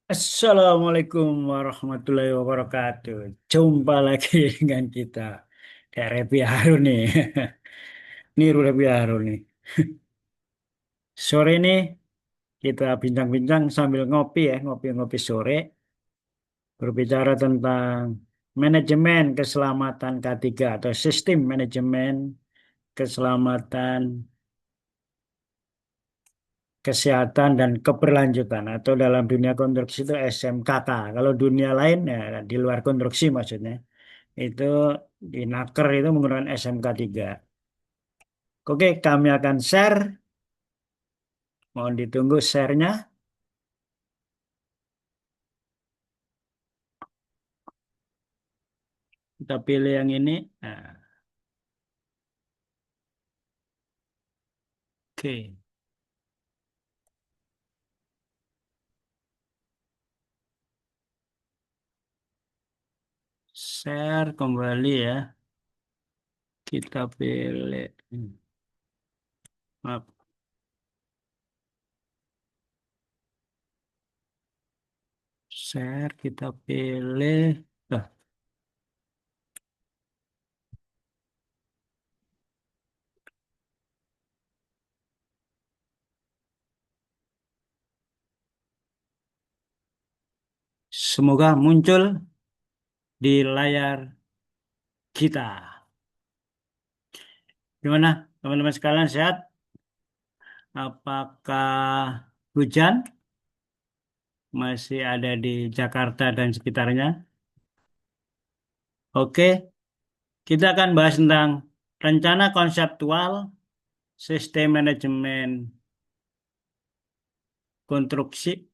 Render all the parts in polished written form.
Assalamualaikum warahmatullahi wabarakatuh. Jumpa lagi dengan kita. Kayak Repi Harun nih. Niru Repi Harun nih. Sore ini kita bincang-bincang sambil ngopi ya, ngopi-ngopi sore. Berbicara tentang manajemen keselamatan K3 atau sistem manajemen keselamatan kesehatan dan keberlanjutan atau dalam dunia konstruksi itu SMKK. Kalau dunia lain ya di luar konstruksi maksudnya. Itu di Naker itu menggunakan SMK 3. Oke, kami akan share. Mohon ditunggu share-nya. Kita pilih yang ini. Nah, oke, share kembali ya. Kita pilih. Maaf, share kita pilih. Nah, semoga muncul di layar kita. Gimana, teman-teman sekalian sehat? Apakah hujan masih ada di Jakarta dan sekitarnya? Oke, kita akan bahas tentang rencana konseptual sistem manajemen konstruksi,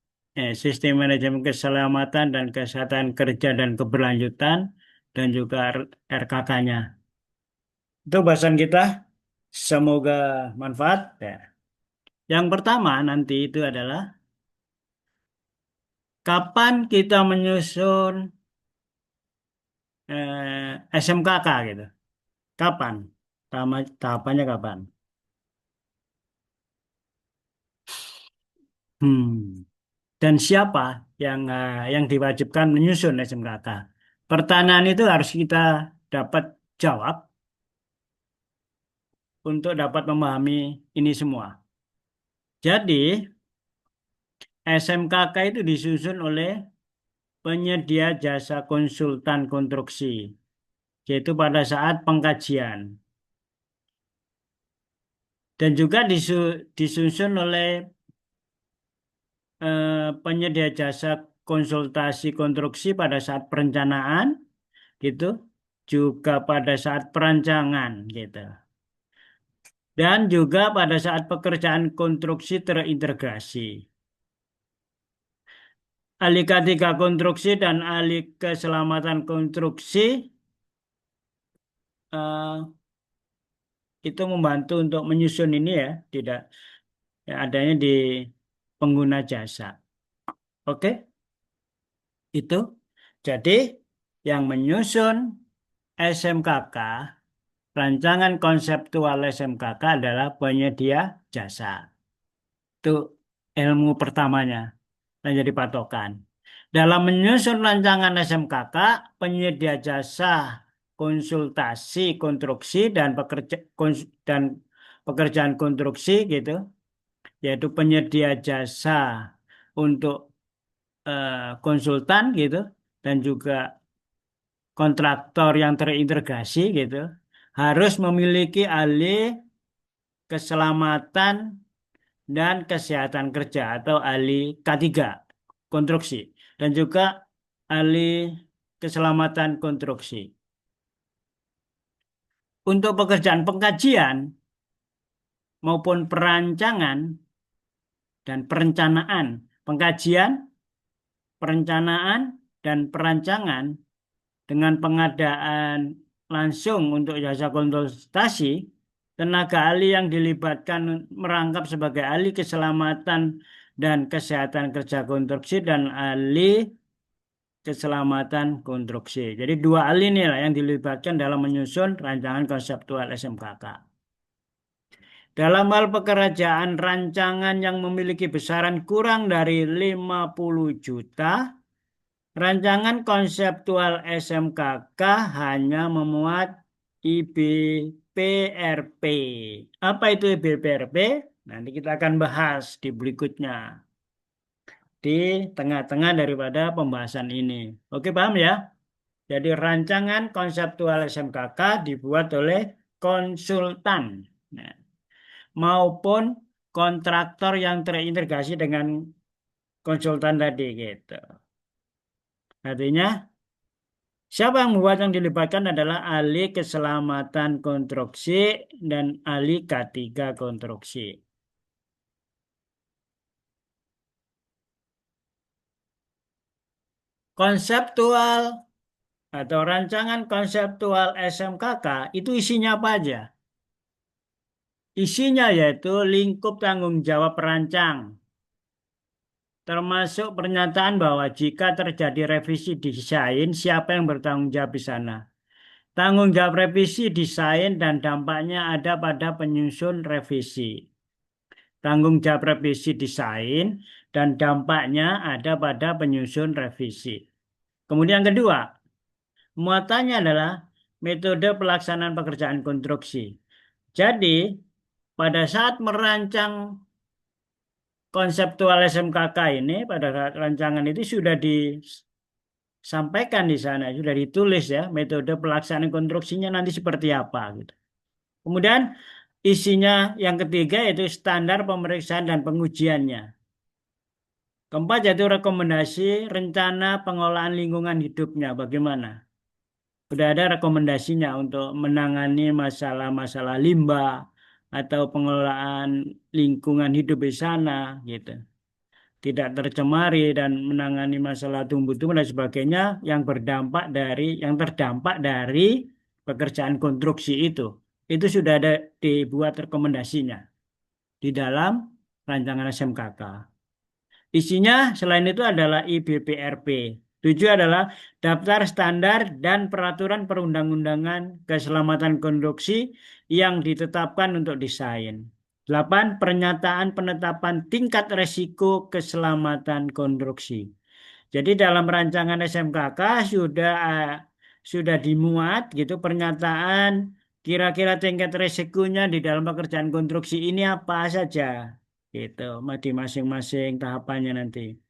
sistem manajemen keselamatan dan kesehatan kerja dan keberlanjutan, dan juga RKK-nya. Itu bahasan kita. Semoga manfaat. Ya. Yang pertama nanti itu adalah kapan kita menyusun SMKK gitu. Kapan? Tahapannya kapan? Hmm. Dan siapa yang diwajibkan menyusun SMKK? Pertanyaan itu harus kita dapat jawab untuk dapat memahami ini semua. Jadi, SMKK itu disusun oleh penyedia jasa konsultan konstruksi, yaitu pada saat pengkajian. Dan juga disusun oleh penyedia jasa konsultasi konstruksi pada saat perencanaan, gitu, juga pada saat perancangan, gitu. Dan juga pada saat pekerjaan konstruksi terintegrasi. Ahli K3 konstruksi dan ahli keselamatan konstruksi eh, itu membantu untuk menyusun ini ya, tidak ya, adanya di pengguna jasa. Oke, itu. Jadi yang menyusun SMKK, rancangan konseptual SMKK adalah penyedia jasa. Itu ilmu pertamanya yang jadi patokan. Dalam menyusun rancangan SMKK, penyedia jasa konsultasi konstruksi dan dan pekerjaan konstruksi gitu, yaitu penyedia jasa untuk konsultan gitu, dan juga kontraktor yang terintegrasi gitu, harus memiliki ahli keselamatan dan kesehatan kerja atau ahli K3 konstruksi, dan juga ahli keselamatan konstruksi. Untuk pekerjaan pengkajian maupun perancangan dan perencanaan, pengkajian, perencanaan, dan perancangan dengan pengadaan langsung untuk jasa konsultasi, tenaga ahli yang dilibatkan merangkap sebagai ahli keselamatan dan kesehatan kerja konstruksi dan ahli keselamatan konstruksi. Jadi dua ahli inilah yang dilibatkan dalam menyusun rancangan konseptual SMKK. Dalam hal pekerjaan rancangan yang memiliki besaran kurang dari 50 juta, rancangan konseptual SMKK hanya memuat IBPRP. Apa itu IBPRP? Nanti kita akan bahas di berikutnya, di tengah-tengah daripada pembahasan ini. Oke, paham ya? Jadi rancangan konseptual SMKK dibuat oleh konsultan, nah, maupun kontraktor yang terintegrasi dengan konsultan tadi gitu. Artinya siapa yang membuat, yang dilibatkan adalah ahli keselamatan konstruksi dan ahli K3 konstruksi. Konseptual atau rancangan konseptual SMKK itu isinya apa aja? Isinya yaitu lingkup tanggung jawab perancang, termasuk pernyataan bahwa jika terjadi revisi desain, siapa yang bertanggung jawab di sana. Tanggung jawab revisi desain dan dampaknya ada pada penyusun revisi. Tanggung jawab revisi desain dan dampaknya ada pada penyusun revisi. Kemudian kedua, muatannya adalah metode pelaksanaan pekerjaan konstruksi. Jadi, pada saat merancang konseptual SMKK ini, pada saat rancangan itu sudah disampaikan di sana, sudah ditulis ya, metode pelaksanaan konstruksinya nanti seperti apa gitu. Kemudian isinya yang ketiga yaitu standar pemeriksaan dan pengujiannya. Keempat yaitu rekomendasi rencana pengolahan lingkungan hidupnya bagaimana. Sudah ada rekomendasinya untuk menangani masalah-masalah limbah atau pengelolaan lingkungan hidup di sana gitu. Tidak tercemari dan menangani masalah tumbuh-tumbuhan dan sebagainya yang terdampak dari pekerjaan konstruksi itu. Itu sudah ada dibuat rekomendasinya di dalam rancangan SMKK. Isinya selain itu adalah IBPRP. Tujuh adalah daftar standar dan peraturan perundang-undangan keselamatan konstruksi yang ditetapkan untuk desain. 8. Pernyataan penetapan tingkat resiko keselamatan konstruksi. Jadi dalam rancangan SMKK sudah dimuat gitu pernyataan kira-kira tingkat resikonya di dalam pekerjaan konstruksi ini apa saja gitu di masing-masing tahapannya nanti.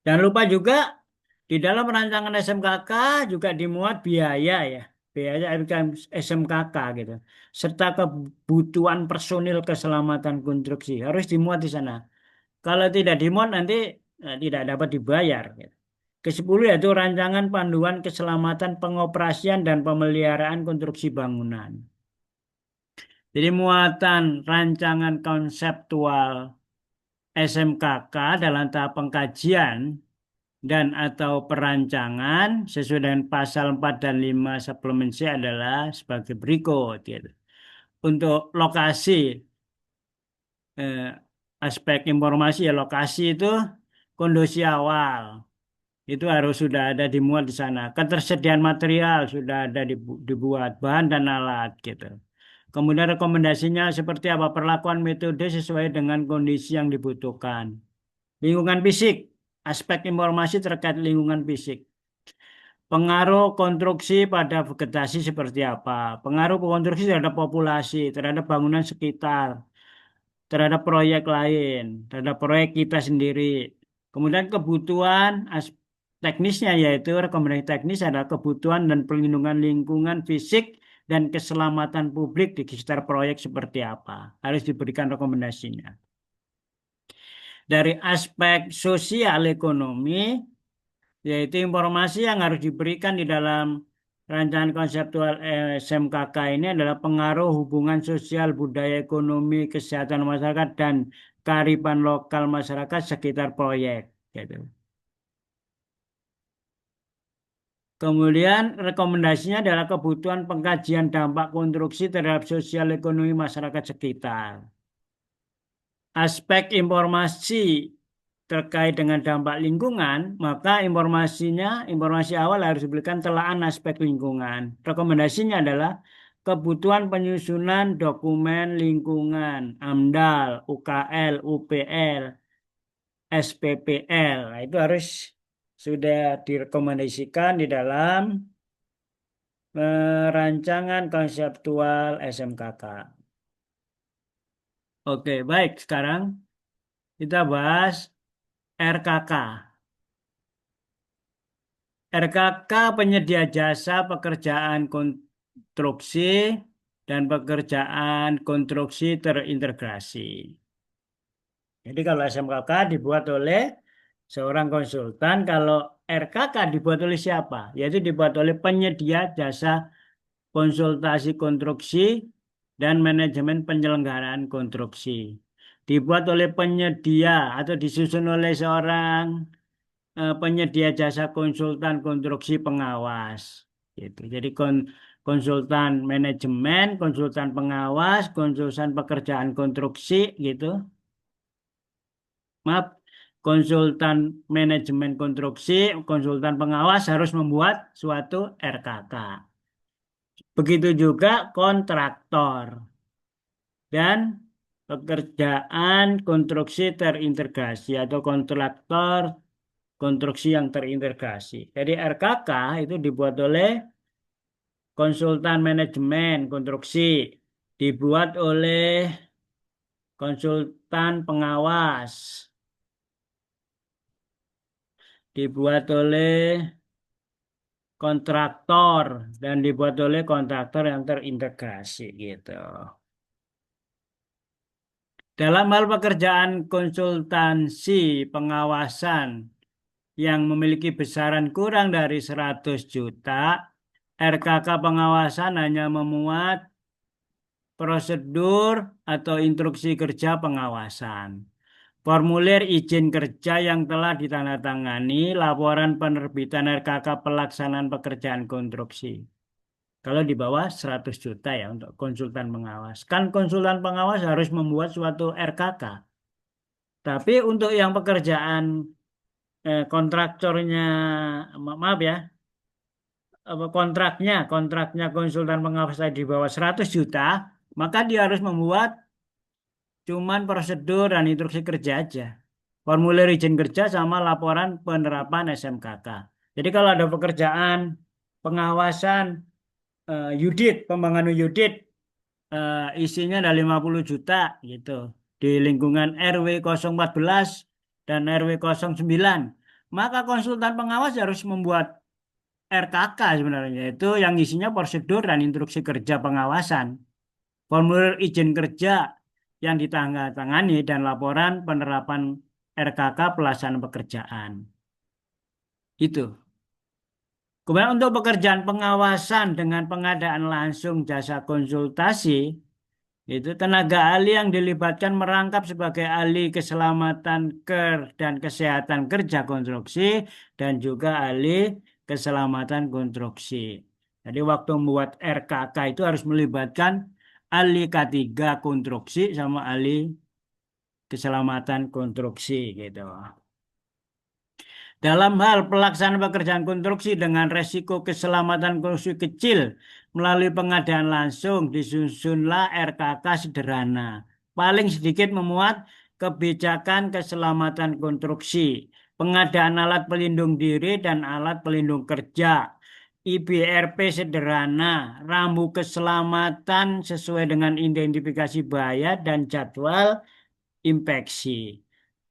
Jangan lupa juga di dalam rancangan SMKK juga dimuat biaya ya, biaya SMKK gitu, serta kebutuhan personil keselamatan konstruksi harus dimuat di sana. Kalau tidak dimuat nanti tidak dapat dibayar. Gitu. Ke-10 yaitu rancangan panduan keselamatan pengoperasian dan pemeliharaan konstruksi bangunan. Jadi muatan rancangan konseptual SMKK dalam tahap pengkajian dan atau perancangan sesuai dengan pasal 4 dan 5 suplemen C adalah sebagai berikut. Gitu. Untuk lokasi, eh, aspek informasi ya lokasi itu kondisi awal. Itu harus sudah ada dimuat di sana. Ketersediaan material sudah ada dibuat, bahan dan alat gitu. Kemudian rekomendasinya seperti apa perlakuan metode sesuai dengan kondisi yang dibutuhkan. Lingkungan fisik, aspek informasi terkait lingkungan fisik. Pengaruh konstruksi pada vegetasi seperti apa? Pengaruh konstruksi terhadap populasi, terhadap bangunan sekitar, terhadap proyek lain, terhadap proyek kita sendiri. Kemudian kebutuhan teknisnya yaitu rekomendasi teknis adalah kebutuhan dan perlindungan lingkungan fisik dan keselamatan publik di sekitar proyek seperti apa. Harus diberikan rekomendasinya. Dari aspek sosial ekonomi, yaitu informasi yang harus diberikan di dalam rancangan konseptual SMKK ini adalah pengaruh hubungan sosial, budaya, ekonomi, kesehatan masyarakat, dan kearifan lokal masyarakat sekitar proyek. Gitu. Kemudian rekomendasinya adalah kebutuhan pengkajian dampak konstruksi terhadap sosial ekonomi masyarakat sekitar. Aspek informasi terkait dengan dampak lingkungan, maka informasi awal harus diberikan telaah aspek lingkungan. Rekomendasinya adalah kebutuhan penyusunan dokumen lingkungan, AMDAL, UKL, UPL, SPPL. Nah, itu harus sudah direkomendasikan di dalam rancangan konseptual SMKK. Oke, baik. Sekarang kita bahas RKK. RKK penyedia jasa pekerjaan konstruksi dan pekerjaan konstruksi terintegrasi. Jadi kalau SMKK dibuat oleh seorang konsultan, kalau RKK dibuat oleh siapa? Yaitu dibuat oleh penyedia jasa konsultasi konstruksi dan manajemen penyelenggaraan konstruksi. Dibuat oleh penyedia atau disusun oleh seorang penyedia jasa konsultan konstruksi pengawas. Gitu. Jadi konsultan manajemen, konsultan pengawas, konsultan pekerjaan konstruksi gitu. Maaf, konsultan manajemen konstruksi, konsultan pengawas harus membuat suatu RKK. Begitu juga kontraktor dan pekerjaan konstruksi terintegrasi atau kontraktor konstruksi yang terintegrasi. Jadi RKK itu dibuat oleh konsultan manajemen konstruksi, dibuat oleh konsultan pengawas, dibuat oleh kontraktor dan dibuat oleh kontraktor yang terintegrasi gitu. Dalam hal pekerjaan konsultansi pengawasan yang memiliki besaran kurang dari 100 juta, RKK pengawasan hanya memuat prosedur atau instruksi kerja pengawasan, formulir izin kerja yang telah ditandatangani, laporan penerbitan RKK pelaksanaan pekerjaan konstruksi. Kalau di bawah 100 juta ya untuk konsultan pengawas. Kan konsultan pengawas harus membuat suatu RKK. Tapi untuk yang pekerjaan kontraktornya, maaf ya, kontraknya konsultan pengawas tadi di bawah 100 juta, maka dia harus membuat cuman prosedur dan instruksi kerja aja. Formulir izin kerja sama laporan penerapan SMKK. Jadi kalau ada pekerjaan pengawasan Yudit, pembangunan Yudit, isinya ada 50 juta gitu. Di lingkungan RW 014 dan RW 09. Maka konsultan pengawas harus membuat RKK sebenarnya. Itu yang isinya prosedur dan instruksi kerja pengawasan. Formulir izin kerja yang ditandatangani dan laporan penerapan RKK pelaksanaan pekerjaan. Itu. Kemudian untuk pekerjaan pengawasan dengan pengadaan langsung jasa konsultasi, itu tenaga ahli yang dilibatkan merangkap sebagai ahli keselamatan dan kesehatan kerja konstruksi dan juga ahli keselamatan konstruksi. Jadi waktu membuat RKK itu harus melibatkan ahli K3 konstruksi sama ahli keselamatan konstruksi gitu. Dalam hal pelaksanaan pekerjaan konstruksi dengan resiko keselamatan konstruksi kecil melalui pengadaan langsung disusunlah RKK sederhana. Paling sedikit memuat kebijakan keselamatan konstruksi, pengadaan alat pelindung diri dan alat pelindung kerja, IBRP sederhana, rambu keselamatan sesuai dengan identifikasi bahaya dan jadwal inspeksi.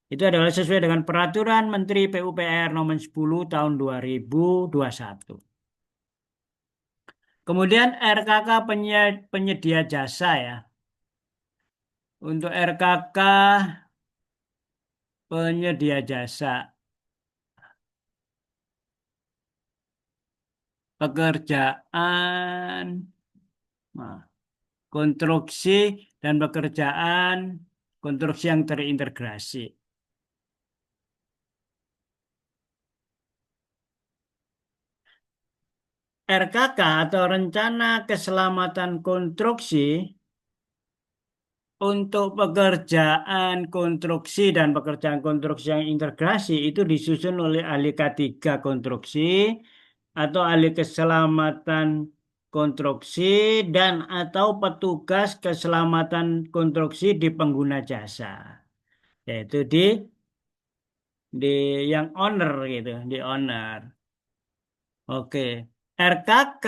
Itu adalah sesuai dengan Peraturan Menteri PUPR Nomor 10 Tahun 2021. Kemudian RKK penyedia jasa ya. Untuk RKK penyedia jasa pekerjaan konstruksi dan pekerjaan konstruksi yang terintegrasi. RKK atau Rencana Keselamatan Konstruksi untuk pekerjaan konstruksi dan pekerjaan konstruksi yang integrasi itu disusun oleh ahli K3 konstruksi atau ahli keselamatan konstruksi dan atau petugas keselamatan konstruksi di pengguna jasa, yaitu di yang owner gitu, di owner. Oke. RKK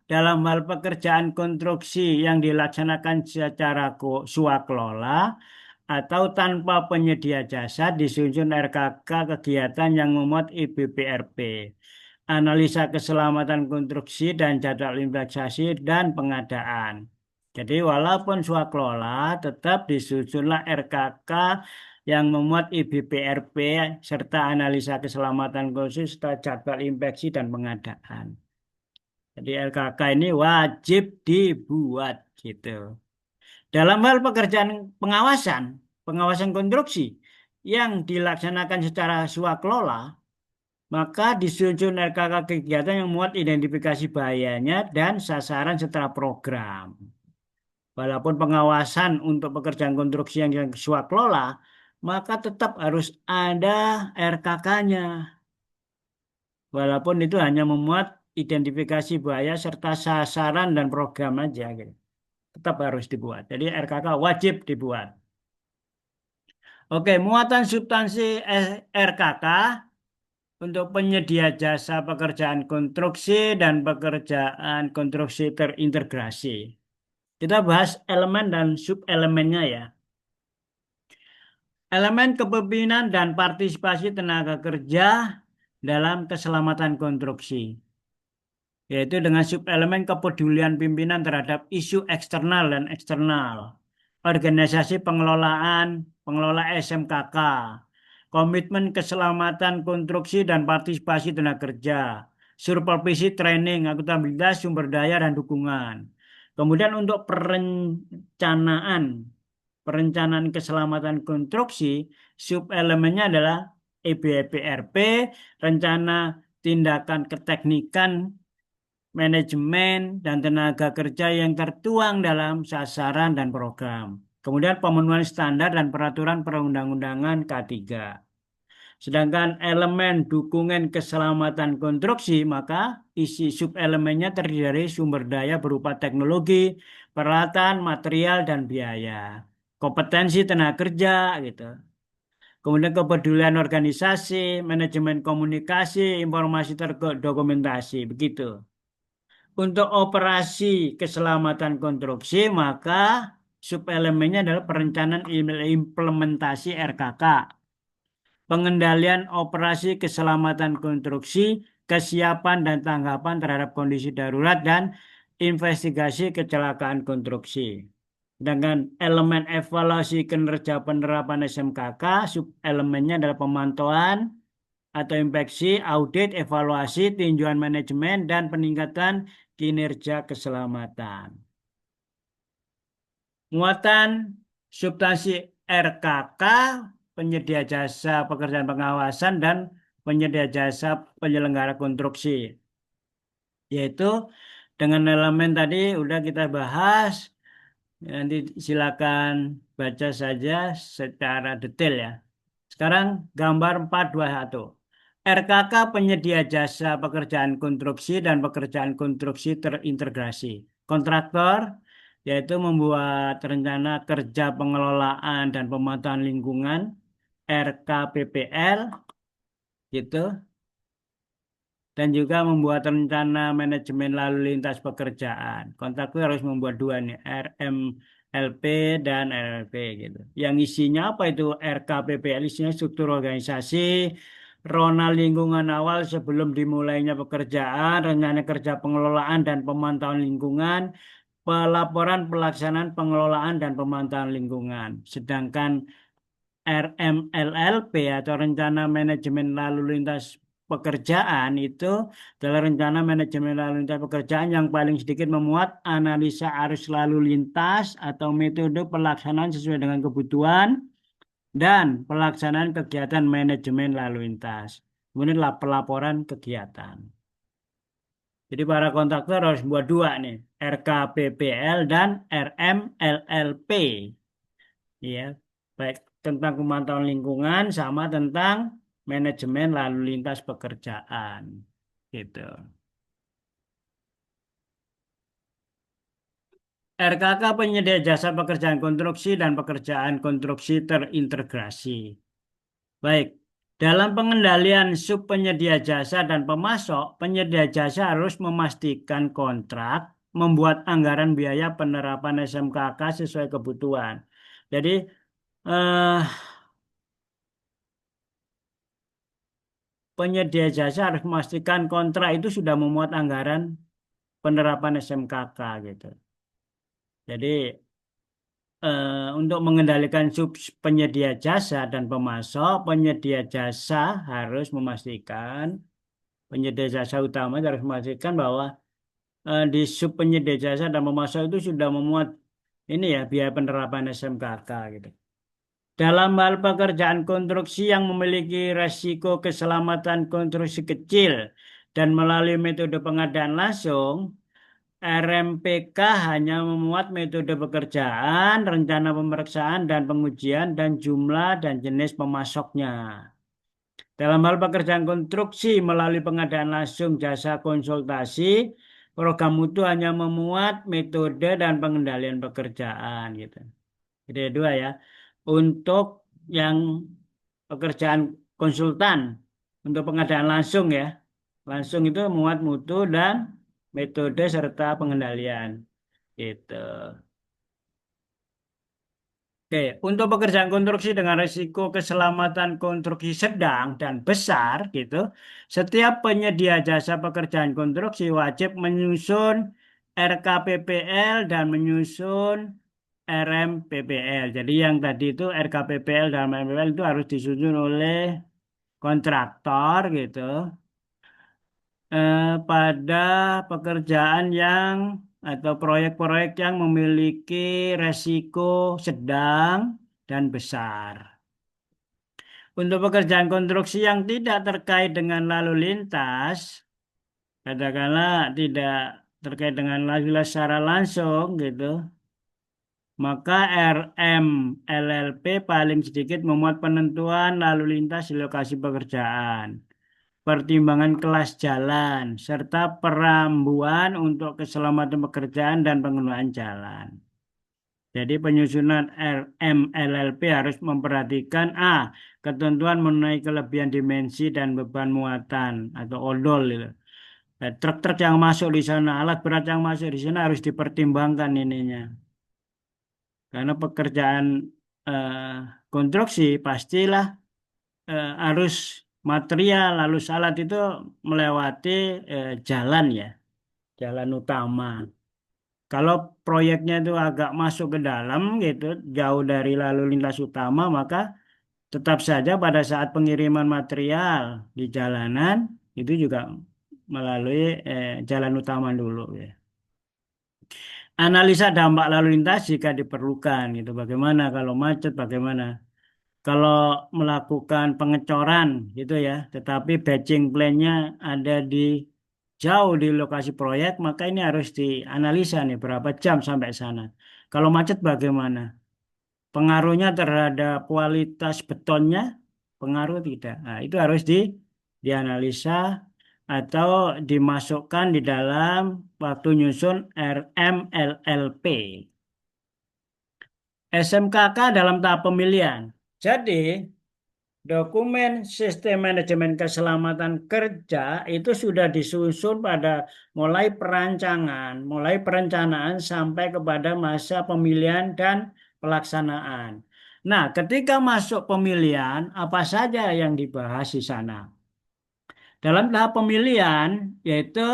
dalam hal pekerjaan konstruksi yang dilaksanakan secara swakelola atau tanpa penyedia jasa disusun RKK kegiatan yang memuat IBPRP, analisa keselamatan konstruksi dan jadwal investasi dan pengadaan. Jadi walaupun swakelola tetap disusunlah RKK yang memuat IBPRP serta analisa keselamatan konstruksi serta jadwal inspeksi dan pengadaan. Jadi LKK ini wajib dibuat gitu. Dalam hal pekerjaan pengawasan, pengawasan konstruksi yang dilaksanakan secara swakelola, maka disusun RKK kegiatan yang muat identifikasi bahayanya dan sasaran setelah program. Walaupun pengawasan untuk pekerjaan konstruksi yang swakelola, maka tetap harus ada RKK-nya. Walaupun itu hanya memuat identifikasi bahaya serta sasaran dan program aja gitu. Tetap harus dibuat. Jadi RKK wajib dibuat. Oke, muatan substansi RKK untuk penyedia jasa pekerjaan konstruksi dan pekerjaan konstruksi terintegrasi. Kita bahas elemen dan subelemennya ya. Elemen kepemimpinan dan partisipasi tenaga kerja dalam keselamatan konstruksi, yaitu dengan subelemen kepedulian pimpinan terhadap isu eksternal dan eksternal, organisasi pengelola SMKK, komitmen keselamatan konstruksi dan partisipasi tenaga kerja, supervisi training, akuntabilitas sumber daya dan dukungan. Kemudian untuk perencanaan keselamatan konstruksi, subelemennya adalah EBPRP, rencana tindakan keteknikan, manajemen, dan tenaga kerja yang tertuang dalam sasaran dan program. Kemudian pemenuhan standar dan peraturan perundang-undangan K3. Sedangkan elemen dukungan keselamatan konstruksi, maka isi subelemennya terdiri dari sumber daya berupa teknologi, peralatan, material, dan biaya. Kompetensi tenaga kerja, gitu. Kemudian kepedulian organisasi, manajemen komunikasi, informasi terdokumentasi, begitu. Untuk operasi keselamatan konstruksi, maka subelemennya adalah perencanaan implementasi RKK, pengendalian operasi keselamatan konstruksi, kesiapan dan tanggapan terhadap kondisi darurat, dan investigasi kecelakaan konstruksi. Dengan elemen evaluasi kinerja penerapan SMKK, subelemennya adalah pemantauan atau inspeksi, audit, evaluasi, tinjauan manajemen, dan peningkatan kinerja keselamatan. Muatan substansi RKK, penyedia jasa pekerjaan pengawasan dan penyedia jasa penyelenggara konstruksi. Yaitu dengan elemen tadi udah kita bahas, nanti silakan baca saja secara detail ya. Sekarang gambar 421. RKK penyedia jasa pekerjaan konstruksi dan pekerjaan konstruksi terintegrasi. Kontraktor yaitu membuat rencana kerja pengelolaan dan pemantauan lingkungan RKPPL gitu, dan juga membuat rencana manajemen lalu lintas pekerjaan. Kontraktor harus membuat dua nih, RMLP dan RLP gitu. Yang isinya apa itu RKPPL? Isinya struktur organisasi, rona lingkungan awal sebelum dimulainya pekerjaan, rencana kerja pengelolaan dan pemantauan lingkungan, pelaporan pelaksanaan pengelolaan dan pemantauan lingkungan. Sedangkan RMLLP atau rencana manajemen lalu lintas pekerjaan itu adalah rencana manajemen lalu lintas pekerjaan yang paling sedikit memuat analisa arus lalu lintas atau metode pelaksanaan sesuai dengan kebutuhan dan pelaksanaan kegiatan manajemen lalu lintas. Kemudian pelaporan kegiatan. Jadi para kontraktor harus buat dua nih, RKPPL dan RMLLP. Ya, baik tentang pemantauan lingkungan sama tentang manajemen lalu lintas pekerjaan. Gitu. RKK penyedia jasa pekerjaan konstruksi dan pekerjaan konstruksi terintegrasi. Baik, dalam pengendalian sub penyedia jasa dan pemasok, penyedia jasa harus memastikan kontrak, membuat anggaran biaya penerapan SMKK sesuai kebutuhan. Jadi, eh, penyedia jasa harus memastikan kontrak itu sudah memuat anggaran penerapan SMKK gitu. Jadi, untuk mengendalikan sub penyedia jasa dan pemasok, penyedia jasa harus memastikan, penyedia jasa utama harus memastikan bahwa di sub penyedia jasa dan pemasok itu sudah memuat ini ya biaya penerapan SMKK gitu. Dalam hal pekerjaan konstruksi yang memiliki resiko keselamatan konstruksi kecil dan melalui metode pengadaan langsung, RMPK hanya memuat metode pekerjaan, rencana pemeriksaan dan pengujian, dan jumlah dan jenis pemasoknya. Dalam hal pekerjaan konstruksi melalui pengadaan langsung jasa konsultasi, program mutu hanya memuat metode dan pengendalian pekerjaan gitu. Jadi ada dua ya. Untuk yang pekerjaan konsultan, untuk pengadaan langsung ya, langsung itu memuat mutu dan metode serta pengendalian. Gitu. Oke, untuk pekerjaan konstruksi dengan risiko keselamatan konstruksi sedang dan besar, gitu, setiap penyedia jasa pekerjaan konstruksi wajib menyusun RKPPL dan menyusun RMPPL. Jadi yang tadi itu RKPPL dan RMPPL itu harus disusun oleh kontraktor, gitu, pada pekerjaan yang atau proyek-proyek yang memiliki resiko sedang dan besar. Untuk pekerjaan konstruksi yang tidak terkait dengan lalu lintas, katakanlah tidak terkait dengan lalu lintas secara langsung gitu, maka RMLLP paling sedikit memuat penentuan lalu lintas di lokasi pekerjaan, pertimbangan kelas jalan, serta perambuan untuk keselamatan pekerjaan dan penggunaan jalan. Jadi penyusunan RMLLP harus memperhatikan ketentuan mengenai kelebihan dimensi dan beban muatan atau odol itu. Truk-truk yang masuk di sana, alat berat yang masuk di sana harus dipertimbangkan ininya. Karena pekerjaan eh, konstruksi pastilah arus material, arus alat itu melewati jalan ya, jalan utama. Kalau proyeknya itu agak masuk ke dalam gitu, jauh dari lalu lintas utama, maka tetap saja pada saat pengiriman material di jalanan itu juga melalui jalan utama dulu ya. Analisa dampak lalu lintas jika diperlukan gitu. Bagaimana kalau macet, bagaimana kalau melakukan pengecoran gitu ya, tetapi batching plan-nya ada di jauh di lokasi proyek, maka ini harus dianalisa nih berapa jam sampai sana. Kalau macet bagaimana? Pengaruhnya terhadap kualitas betonnya, pengaruh tidak. Nah, itu harus dianalisa atau dimasukkan di dalam waktu nyusun RMLLP. SMKK dalam tahap pemilihan. Jadi, dokumen Sistem Manajemen Keselamatan Kerja itu sudah disusun pada mulai perencanaan sampai kepada masa pemilihan dan pelaksanaan. Nah, ketika masuk pemilihan, apa saja yang dibahas di sana? Dalam tahap pemilihan, yaitu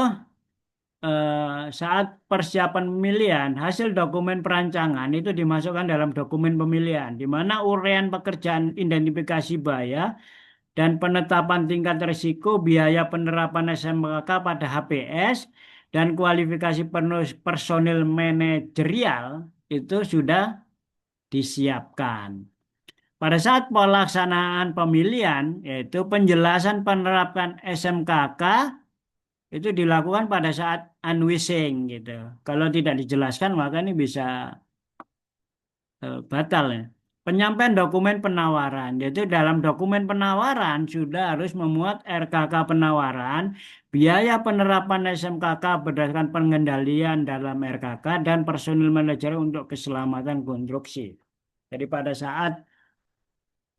saat persiapan pemilihan, hasil dokumen perancangan itu dimasukkan dalam dokumen pemilihan, di mana uraian pekerjaan identifikasi biaya dan penetapan tingkat risiko biaya penerapan SMK pada HPS dan kualifikasi personil manajerial itu sudah disiapkan. Pada saat pelaksanaan pemilihan, yaitu penjelasan penerapan SMKK itu dilakukan pada saat unwishing gitu. Kalau tidak dijelaskan maka ini bisa batal ya. Penyampaian dokumen penawaran, yaitu dalam dokumen penawaran sudah harus memuat RKK penawaran, biaya penerapan SMKK berdasarkan pengendalian dalam RKK, dan personil manajer untuk keselamatan konstruksi. Jadi pada saat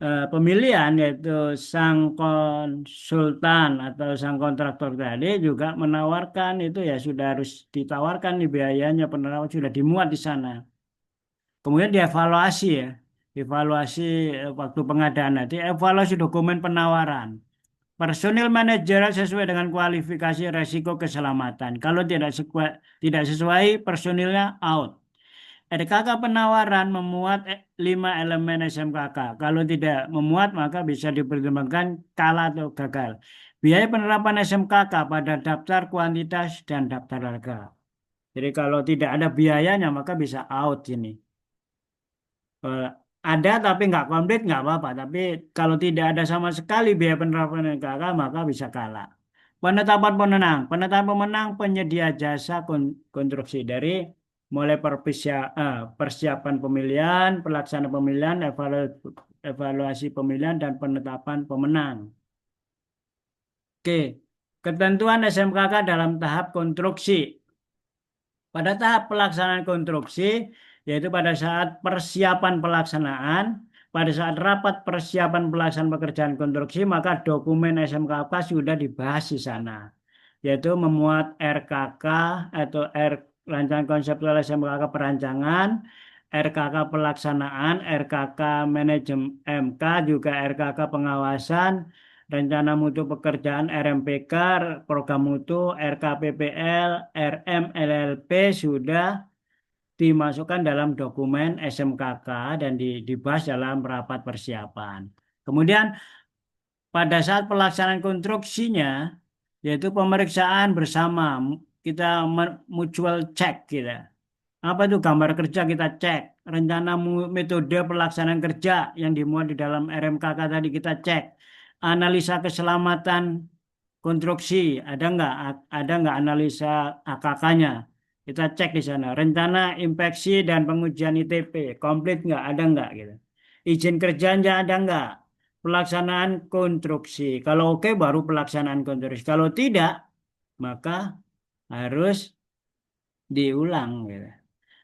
pemilihan yaitu sang konsultan atau sang kontraktor tadi juga menawarkan itu ya sudah harus ditawarkan nih biayanya penerapan sudah dimuat di sana. Kemudian dievaluasi ya, evaluasi waktu pengadaan nanti evaluasi dokumen penawaran. Personil manajer sesuai dengan kualifikasi resiko keselamatan. Kalau tidak sesuai personilnya out. RKK penawaran memuat 5 elemen SMKK. Kalau tidak memuat maka bisa dipertimbangkan kalah atau gagal. Biaya penerapan SMKK pada daftar kuantitas dan daftar harga. Jadi kalau tidak ada biayanya maka bisa out ini. Eh, Ada tapi nggak komplit nggak apa-apa. Tapi kalau tidak ada sama sekali biaya penerapan SMKK maka bisa kalah. Penetapan pemenang. Penetapan pemenang penyedia jasa konstruksi dari mulai persiapan pemilihan, pelaksanaan pemilihan, evaluasi pemilihan, dan penetapan pemenang. Oke, ketentuan SMKK dalam tahap konstruksi. Pada tahap pelaksanaan konstruksi, yaitu pada saat persiapan pelaksanaan, pada saat rapat persiapan pelaksanaan pekerjaan konstruksi, maka dokumen SMKK sudah dibahas di sana, yaitu memuat RKK atau rancangan konseptual SMKK perancangan, RKK pelaksanaan, RKK manajemen MK, juga RKK pengawasan, rencana mutu pekerjaan RMPK, program mutu, RKPPL, RMLLP sudah dimasukkan dalam dokumen SMKK dan dibahas dalam rapat persiapan. Kemudian pada saat pelaksanaan konstruksinya, yaitu pemeriksaan bersama, kita mutual check kita. Apa itu gambar kerja kita cek, rencana metode pelaksanaan kerja yang dimuat di dalam RMKK tadi kita cek, analisa keselamatan konstruksi ada nggak analisa AKK-nya, kita cek di sana, rencana inspeksi dan pengujian ITP komplit nggak, ada nggak gitu, izin kerjanya ada nggak, pelaksanaan konstruksi kalau oke baru pelaksanaan konstruksi, kalau tidak maka harus diulang gitu.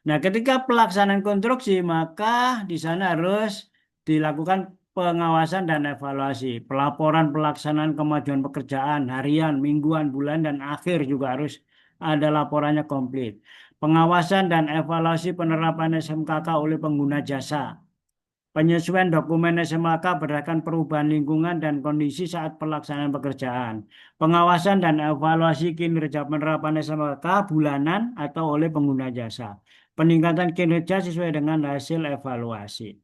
Nah, ketika pelaksanaan konstruksi, maka di sana harus dilakukan pengawasan dan evaluasi. Pelaporan pelaksanaan kemajuan pekerjaan harian, mingguan, bulan, dan akhir juga harus ada laporannya komplit. Pengawasan dan evaluasi penerapan SMKK oleh pengguna jasa. Penyesuaian dokumen SMKK berdasarkan perubahan lingkungan dan kondisi saat pelaksanaan pekerjaan. Pengawasan dan evaluasi kinerja penerapan SMKK bulanan atau oleh pengguna jasa. Peningkatan kinerja sesuai dengan hasil evaluasi.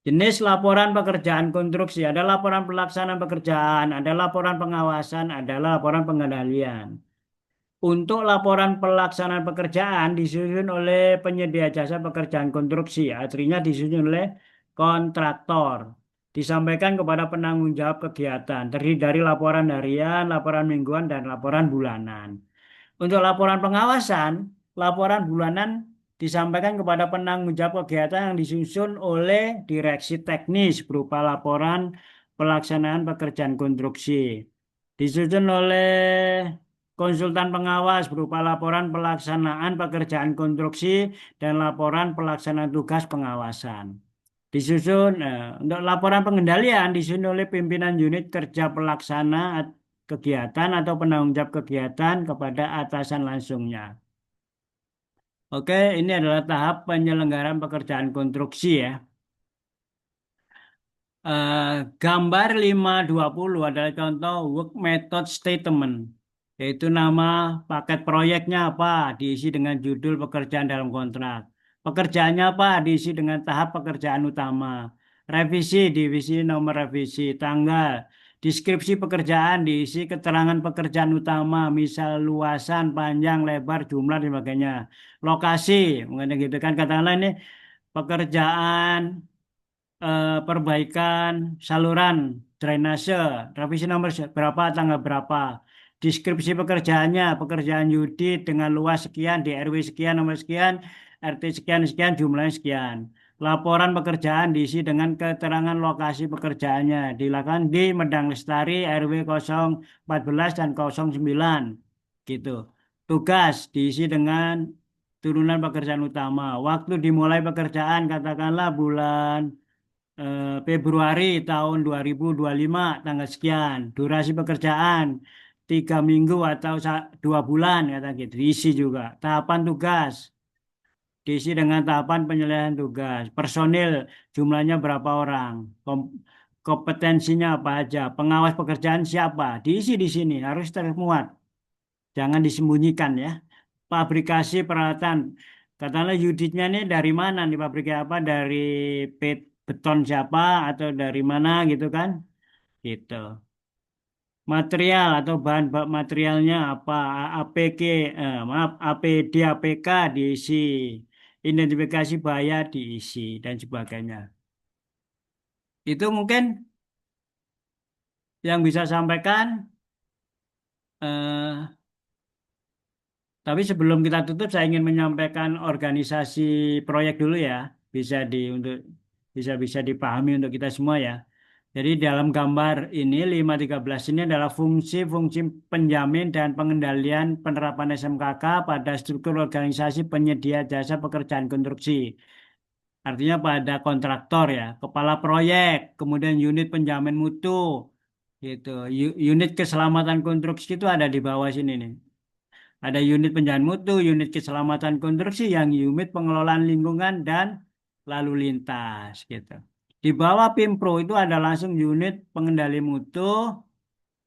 Jenis laporan pekerjaan konstruksi, ada laporan pelaksanaan pekerjaan, ada laporan pengawasan, ada laporan pengendalian. Untuk laporan pelaksanaan pekerjaan disusun oleh penyedia jasa pekerjaan konstruksi, artinya disusun oleh kontraktor. Disampaikan kepada penanggung jawab kegiatan, terdiri dari laporan harian, laporan mingguan, dan laporan bulanan. Untuk laporan pengawasan, laporan bulanan disampaikan kepada penanggung jawab kegiatan yang disusun oleh direksi teknis berupa laporan pelaksanaan pekerjaan konstruksi. Disusun oleh konsultan pengawas berupa laporan pelaksanaan pekerjaan konstruksi dan laporan pelaksanaan tugas pengawasan. Untuk laporan pengendalian disusun oleh pimpinan unit kerja pelaksana kegiatan atau penanggung jawab kegiatan kepada atasan langsungnya. Oke, ini adalah tahap penyelenggaraan pekerjaan konstruksi ya. Eh, Gambar 520 adalah contoh work method statement, yaitu nama paket proyeknya apa, diisi dengan judul pekerjaan dalam kontrak. Pekerjaannya apa, diisi dengan tahap pekerjaan utama. Revisi, divisi nomor revisi, tanggal. Deskripsi pekerjaan, diisi keterangan pekerjaan utama, misal luasan, panjang, lebar, jumlah, dan sebagainya. Lokasi, mungkin gitu kan, katakanlah ini pekerjaan perbaikan saluran drainase, revisi nomor berapa, tanggal berapa, deskripsi pekerjaannya, pekerjaan Yudi dengan luas sekian, di RW sekian, nomor sekian, RT sekian, sekian, jumlahnya sekian. Laporan pekerjaan diisi dengan keterangan lokasi pekerjaannya. Dilakukan di Medang Lestari RW 014 dan 09. Gitu. Tugas diisi dengan turunan pekerjaan utama. Waktu dimulai pekerjaan katakanlah bulan Februari tahun 2025 tanggal sekian. Durasi pekerjaan 3 minggu atau 2 bulan kata gitu. Diisi juga. Tahapan tugas diisi dengan tahapan penyelesaian tugas. Personil jumlahnya berapa orang? Kompetensinya apa aja? Pengawas pekerjaan siapa? Diisi di sini harus termuat. Jangan disembunyikan ya. Fabrikasi peralatan. Katakanlah unitnya ini dari mana nih pabriknya apa? Dari beton siapa atau dari mana gitu kan? Gitu. Material atau materialnya apa? APK, maaf, APD, APK diisi. Identifikasi bahaya diisi dan sebagainya. Itu mungkin yang bisa sampaikan. eh, Tapi sebelum kita tutup, saya ingin menyampaikan organisasi proyek dulu ya, bisa untuk bisa dipahami untuk kita semua ya. Jadi dalam gambar ini 513 ini adalah fungsi-fungsi penjamin dan pengendalian penerapan SMKK pada struktur organisasi penyedia jasa pekerjaan konstruksi. Artinya pada kontraktor ya, kepala proyek, kemudian unit penjamin mutu, gitu. Unit keselamatan konstruksi itu ada di bawah sini nih. Ada unit penjamin mutu, unit keselamatan konstruksi, yang unit pengelolaan lingkungan dan lalu lintas gitu. Di bawah Pimpro itu ada langsung unit pengendali mutu.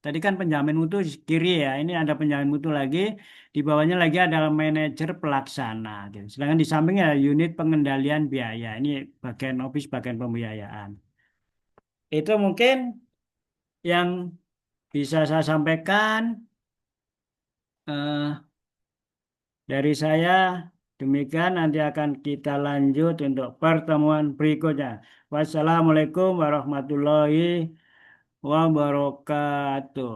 Tadi kan penjamin mutu di kiri ya, ini ada penjamin mutu lagi. Di bawahnya lagi adalah manajer pelaksana gitu. Sedangkan di sampingnya ada unit pengendalian biaya. Ini bagian office, bagian pembiayaan. Itu mungkin yang bisa saya sampaikan. Eh, Dari saya demikian, nanti akan kita lanjut untuk pertemuan berikutnya. Wassalamualaikum warahmatullahi wabarakatuh.